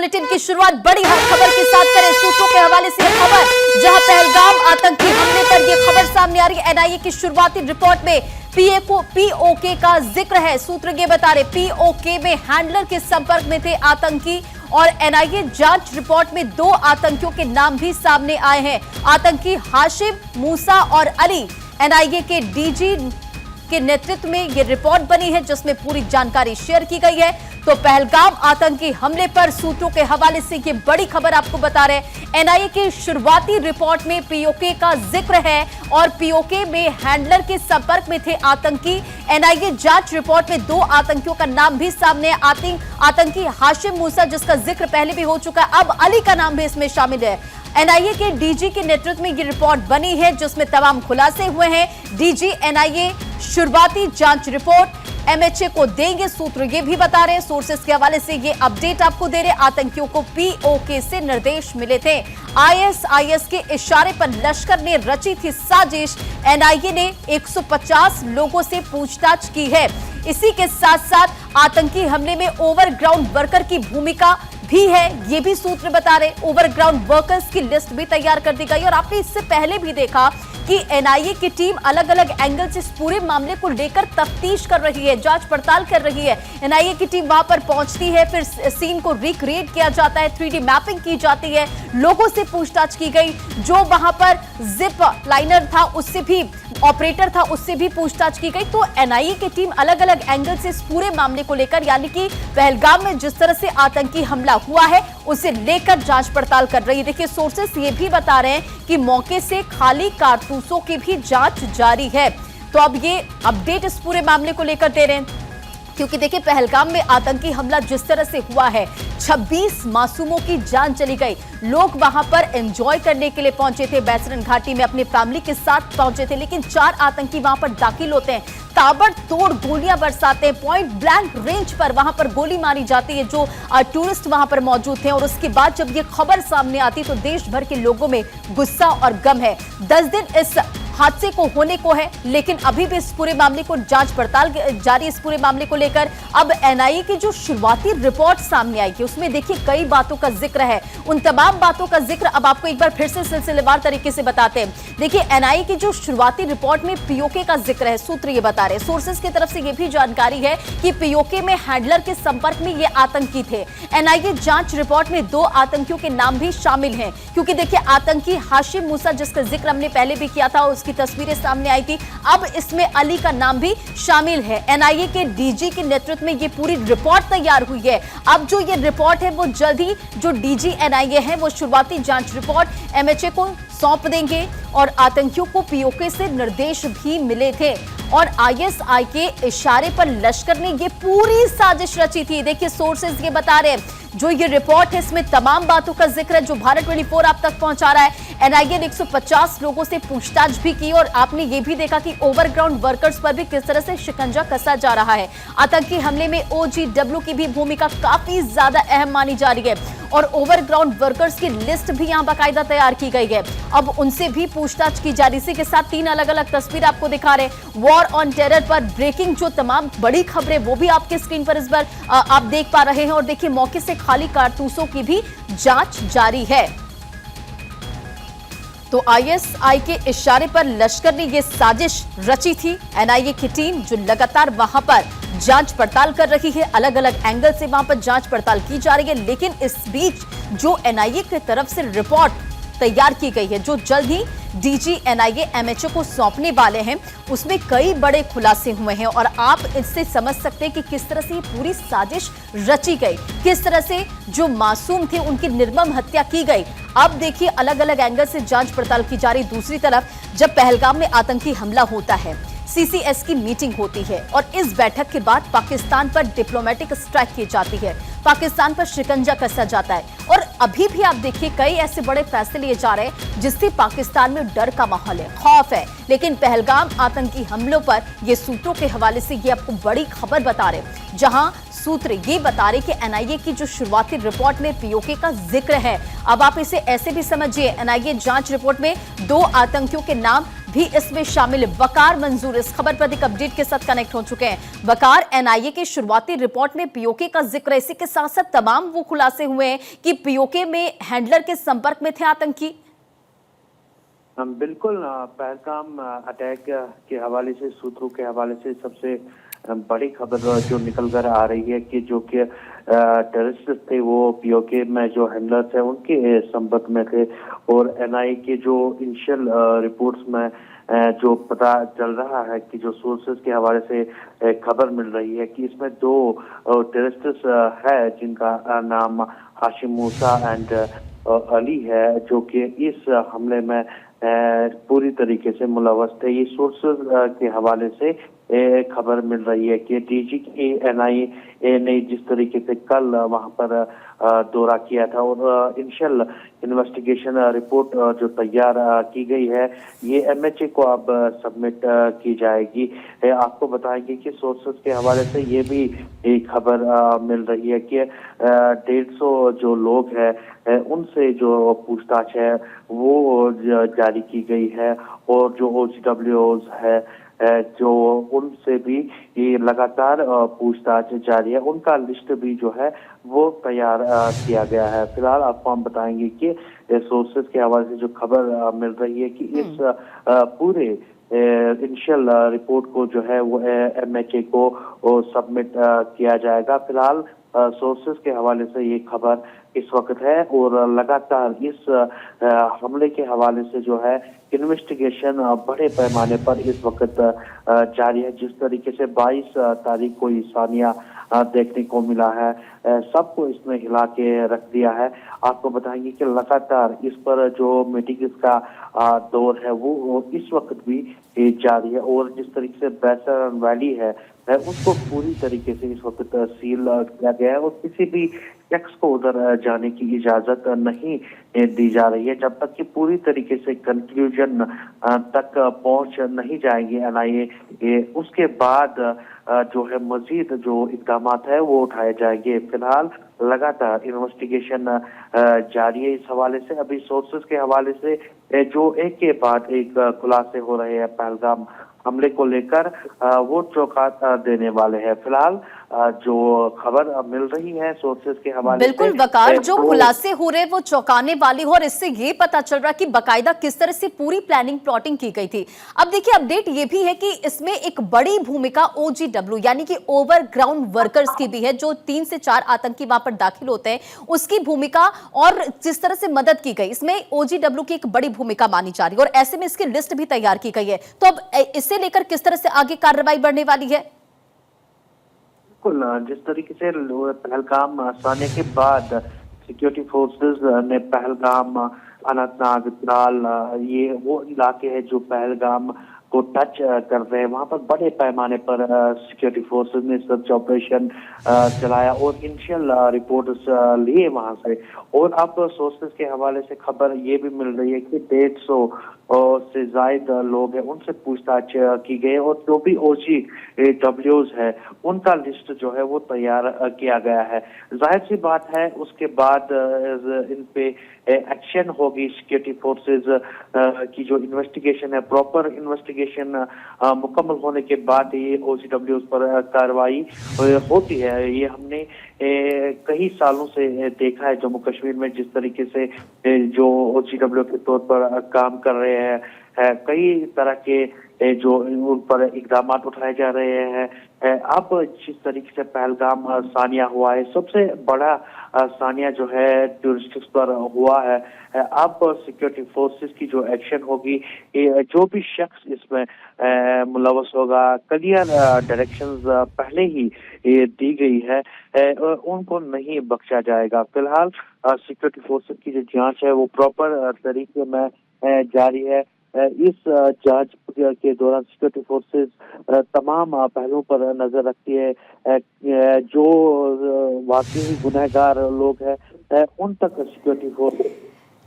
Bulletin की शुरुआत बड़ी खबर के साथ करें। सूत्रों के हवाले से खबर, जहां पहलगाम आतंकी हमले पर यह खबर सामने आ रही है। एनआईए की शुरुआती रिपोर्ट में पीओके का जिक्र है। सूत्र ये बता रहे पीओके में हैंडलर के संपर्क में थे आतंकी और एनआईए जांच रिपोर्ट में 2 आतंकियों के नाम भी सामने आए हैं। आतंकी हाशिम, मूसा और अली। एनआईए के डीजी के नेतृत्व में यह रिपोर्ट बनी है जिसमें पूरी जानकारी शेयर की गई है। तो पहलगाम आतंकी हमले पर सूत्रों के हवाले से ये बड़ी खबर आपको बता रहे हैं। एनआईए की शुरुआती रिपोर्ट में पीओके का जिक्र है और पीओके में हैंडलर के संपर्क में थे आतंकी। एनआईए जांच रिपोर्ट में 2 आतंकियों का नाम भी सामने है। आतंकी हाशिम मूसा, जिसका जिक्र पहले भी हो चुका है, अब अली का नाम भी इसमें शामिल है। एनआईए के डीजी के नेतृत्व में ये रिपोर्ट बनी है जिसमें तमाम खुलासे हुए हैं। डीजी एनआईए शुरुआती जांच रिपोर्ट एमएचए को देंगे, सूत्र ये भी बता रहे हैं। सोर्सेस के हवाले से ये अपडेट आपको दे रहे। आतंकियों को पीओके से निर्देश मिले थे। आईएसआईएस के इशारे पर लश्कर ने रची थी साजिश। एनआईए ने 150 लोगों से पूछताछ की है। इसी के साथ साथ आतंकी हमले में ओवरग्राउंड वर्कर की भूमिका भी है, ये भी सूत्र बता रहे। ओवरग्राउंड वर्कर्स की लिस्ट भी तैयार कर दी गई और आपने इससे पहले भी देखा कि एनआईए की टीम अलग अलग एंगल से इस पूरे मामले को लेकर तफ्तीश कर रही है, जांच पड़ताल कर रही है। एनआईए की टीम वहां पर पहुंचती है, फिर सीन को रिक्रिएट किया जाता है, 3D मैपिंग की जाती है, लोगों से पूछताछ की गई। जो वहां पर जिप लाइनर था उससे भी, ऑपरेटर था उससे भी पूछताछ की गई। तो एनआईए की टीम अलग अलग एंगल से इस पूरे मामले को लेकर, यानी कि पहलगाम में जिस तरह से आतंकी हमला हुआ है उसे लेकर जांच पड़ताल कर रही है। देखिए सोर्सेस ये भी बता रहे हैं कि मौके से खाली कारतूसों की भी जांच जारी है। तो अब ये अपडेट इस पूरे मामले को लेकर दे रहे हैं क्योंकि देखिए पहलगाम में आतंकी हमला जिस तरह से हुआ है, 26 मासूमों की जान चली गई। लोग वहां पर एंजॉय करने के लिए पहुंचे थे, बैसरन घाटी में अपनी फैमिली के साथ पहुंचे थे, लेकिन 4 आतंकी वहां पर दाखिल होते हैं, ताबड़तोड़ गोलियां बरसाते हैं, पॉइंट ब्लैंक रेंज पर वहां पर गोली मारी जाती है जो टूरिस्ट वहां पर मौजूद थे। और उसके बाद जब ये खबर सामने आती तो देश भर के लोगों में गुस्सा और गम है। 10 दिन इस हादसे को होने को है, लेकिन अभी भी इस पूरे मामले को जांच पड़ताल जारी। इस पूरे मामले को लेकर अब एनआईए की जो शुरुआती रिपोर्ट सामने आई है उसमें देखिए कई बातों का जिक्र है। उन तमाम बातों का जिक्र अब आपको एक बार फिर से सिलसिलेवार तरीके से बताते हैं। देखिए एनआईए की जो शुरुआती रिपोर्ट में पीओके का जिक्र है, सूत्र ये बता रहे, सोर्सेस की तरफ से ये भी जानकारी है कि पीओके में हैंडलर के संपर्क में ये आतंकी थे। एनआईए जांच रिपोर्ट में 2 आतंकियों के नाम भी शामिल हैं, क्योंकि देखिए आतंकी हाशिम मूसा, जिसका जिक्र हमने पहले भी किया था, की तस्वीरें सामने आई थी, अब इसमें अली का नाम भी शामिल है। एनआईए के डीजी के नेतृत्व में ये पूरी रिपोर्ट तैयार हुई है। अब जो ये रिपोर्ट है वो जल्द ही जो डीजी एनआईए है वो शुरुआती जांच रिपोर्ट एमएचए को सौंप देंगे। और आतंकियों को पीओके से निर्देश भी मिले थे और आईएसआई के इशारे पर लश्कर ने ये पूरी साजिश रची थी। देखिए सोर्सेज ये बता रहे हैं, जो ये रिपोर्ट है इसमें तमाम बातों का जिक्र है जो भारत 24 आप तक पहुंचा रहा है। एनआईए ने 150 लोगों से पूछताछ भी की और आपने ये भी देखा कि ओवरग्राउंड वर्कर्स पर भी किस तरह से शिकंजा कसा जा रहा है। आतंकी हमले में ओजीडब्ल्यू की भी भूमिका काफी ज्यादा अहम मानी जा रही है और ओवरग्राउंड वर्कर्स की लिस्ट भी यहां बाकायदा तैयार की गई है। अब उनसे भी पूछताछ की जा रही। इसी के साथ 3 अलग अलग तस्वीर आपको दिखा रहे। वॉर ऑन टेरर पर ब्रेकिंग जो तमाम बड़ी खबरें वो भी आपके स्क्रीन पर इस बार आप देख पा रहे हैं। और देखिए मौके से खाली कारतूसों की भी जांच जारी है। तो आईएसआई के इशारे पर लश्कर ने यह साजिश रची थी। एनआईए की टीम जो लगातार वहां पर जांच पड़ताल कर रही है, अलग अलग एंगल से वहां पर जांच पड़ताल की जा रही है। लेकिन इस बीच जो एनआईए की तरफ से रिपोर्ट तैयार की गई है, जो जल्द ही डीजी एनआईए एमएचए को सौंपने वाले हैं, उसमें कई बड़े खुलासे हुए हैं और आप इससे समझ सकते हैं कि किस तरह से ये पूरी साजिश रची गई, किस तरह से जो मासूम थे उनकी निर्मम हत्या की गई। अब देखिए अलग अलग एंगल से जांच पड़ताल की जा रही। दूसरी तरफ जब पहलगाम में आतंकी हमला होता है, सीसीएस की मीटिंग होती है और इस बैठक के बाद पाकिस्तान पर डिप्लोमेटिक स्ट्राइक की जाती है, पाकिस्तान पर शिकंजा कसा जाता है। और अभी भी आप देखिए कई ऐसे बड़े फैसले लिए जा रहे हैं जिससे पाकिस्तान में डर का माहौल है, खौफ है। लेकिन पहलगाम आतंकी हमलों पर ये सूत्रों के हवाले से ये आपको बड़ी खबर बता रहे, जहां सूत्र ये बता रहे कि एनआईए की जो शुरुआती रिपोर्ट में पीओके का जिक्र है। अब आप इसे ऐसे भी समझिए, एनआईए जांच रिपोर्ट में 2 आतंकियों के नाम भी इसमें शामिल। वकार मंजूर, इस खबर पर अधिक अपडेट के साथ कनेक्ट हो चुके हैं। वकार, एनआईए की शुरुआती रिपोर्ट में पीओके का जिक्र, इसी के साथ साथ तमाम वो खुलासे हुए हैं कि पीओके में हैंडलर के संपर्क में थे आतंकी। बिल्कुल, पहलगाम अटैक के हवाले से, सूत्रों के हवाले से सबसे बड़ी खबर जो निकल कर आ रही है कि जो कि टेररिस्ट थे वो पीओके में जो हैंडलर्स है उनके संपर्क में थे। और एनआईए के जो इनिशियल रिपोर्ट्स में जो पता चल रहा है कि जो सोर्सेज के हवाले से खबर मिल रही है कि इसमें 2 टेररिस्ट है जिनका नाम हाशिम मूसा एंड अली है, जो कि इस हमले में पूरी तरीके से मुलव्वस थे। ये सोर्सेज के हवाले से खबर मिल रही है कि डीजी की एनआईए ने जिस तरीके से कल वहां पर दौरा किया था और इनिशियल इन्वेस्टिगेशन रिपोर्ट जो तैयार की गई है ये एमएचए को अब सबमिट की जाएगी। आपको बताएंगे कि सोर्सेज के हवाले से ये भी एक खबर मिल रही है कि 150 जो लोग हैं उनसे जो पूछताछ है वो जारी की गई है और जो OGWs है जो उनसे भी ये लगातार पूछताछ जारी है, उनका लिस्ट भी जो है वो तैयार किया गया है। फिलहाल आपको हम बताएंगे कि सोर्सेज के हवाले से जो खबर मिल रही है कि इस पूरे इनिशियल रिपोर्ट को जो है वो एमएचए को सबमिट किया जाएगा। फिलहाल सोर्सेज के हवाले से ये खबर इस वक्त है और लगातार इस हमले के हवाले से जो है इन्वेस्टिगेशन बड़े पैमाने पर इस वक्त जारी है। जिस तरीके से 22 तारीख को ये सानिया देखने को मिला है, सबको इसमें हिला के रख दिया है। आपको बताएंगे कि लगातार इस पर जो मीटिंग का दौर है वो इस वक्त भी जारी है और जिस तरीके से बैसर वैली है उसको पूरी तरीके से इस वक्त सील किया गया है और किसी भी शख्स को उधर जाने की इजाजत नहीं दी जा रही है जब तक कि पूरी तरीके से कंक्लूजन तक पहुंच नहीं जाएंगे एनआईए, उसके बाद जो है मजीद जो इक़दाम है वो उठाए जाएंगे। फिलहाल लगातार इन्वेस्टिगेशन जारी है इस हवाले से। अभी सोर्सेज के हवाले से जो एक के बाद एक खुलासे हो रहे हैं पहलगाम हमले को लेकर, वो चौंका देने वाले हैं। फिलहाल जो खबर मिल रही है सोर्सेज के हवाले बिल्कुल वकार, जो खुलासे हो रहे हैं वो चौंकाने वाले हो और इससे ये पता चल रहा है कि बकायदा किस तरह से पूरी प्लानिंग प्लॉटिंग की गई थी। अब देखिए अपडेट ये भी है कि इसमें एक बड़ी भूमिका OGW यानी कि ओवरग्राउंड वर्कर्स की भी है, जो 3 से 4 आतंकी वहां पर दाखिल होते हैं उसकी भूमिका और जिस तरह से मदद की गई इसमें OGW की एक बड़ी भूमिका मानी जा रही है और ऐसे में इसकी लिस्ट भी तैयार की गई है। तो अब इससे लेकर किस तरह से आगे कार्रवाई बढ़ने वाली है? जिस तरीके से पहलगाम सानिया के बाद सिक्योरिटी फोर्सेस ने पहलगाम, अनंतनाग, त्राल, ये वो इलाके हैं जो पहलगाम को टच कर रहे हैं, वहां पर बड़े पैमाने पर सिक्योरिटी फोर्सेस ने सर्च ऑपरेशन चलाया और इनिशियल रिपोर्ट्स लिए वहां से। और अब सोर्सेज के हवाले से खबर ये भी मिल रही है कि 150 से जायद लोग हैं उनसे पूछताछ की गई और जो भी OGWs है उनका लिस्ट जो है वो तैयार किया गया है। जाहिर सी बात है उसके बाद इन पे एक्शन होगी। सिक्योरिटी फोर्सेज की जो इन्वेस्टिगेशन है, प्रॉपर इन्वेस्टिगेशन मुकम्मल होने के बाद ये OGWs पर कार्रवाई होती है। ये हमने कई सालों से देखा है जम्मू कश्मीर में, जिस तरीके से जो OGW के तौर पर काम कर रहे हैं, कई तरह के जो उन पर इक़दाम उठाए जा रहे हैं। अब जिस तरीके से पहलगाम सानिया हुआ है, सबसे बड़ा सानिया जो है टूरिस्टिक्स पर हुआ है, अब सिक्योरिटी फोर्सेस की जो एक्शन होगी, जो भी शख्स इसमें मुलव्वस होगा, क्लियर डायरेक्शंस पहले ही दी गई है, उनको नहीं बख्शा जाएगा। फिलहाल सिक्योरिटी फोर्सेस की जो जांच है वो प्रॉपर तरीके में जारी है। इस जांच के दौरान सिक्योरिटी फोर्सेस तमाम पहलुओं पर नजर रखती है। जो वाकई गुनहगार लोग हैं उन तक सिक्योरिटी फोर्स।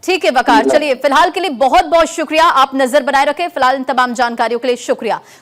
ठीक है वकार, चलिए फिलहाल के लिए बहुत बहुत शुक्रिया, आप नजर बनाए रखें। फिलहाल इन तमाम जानकारियों के लिए शुक्रिया।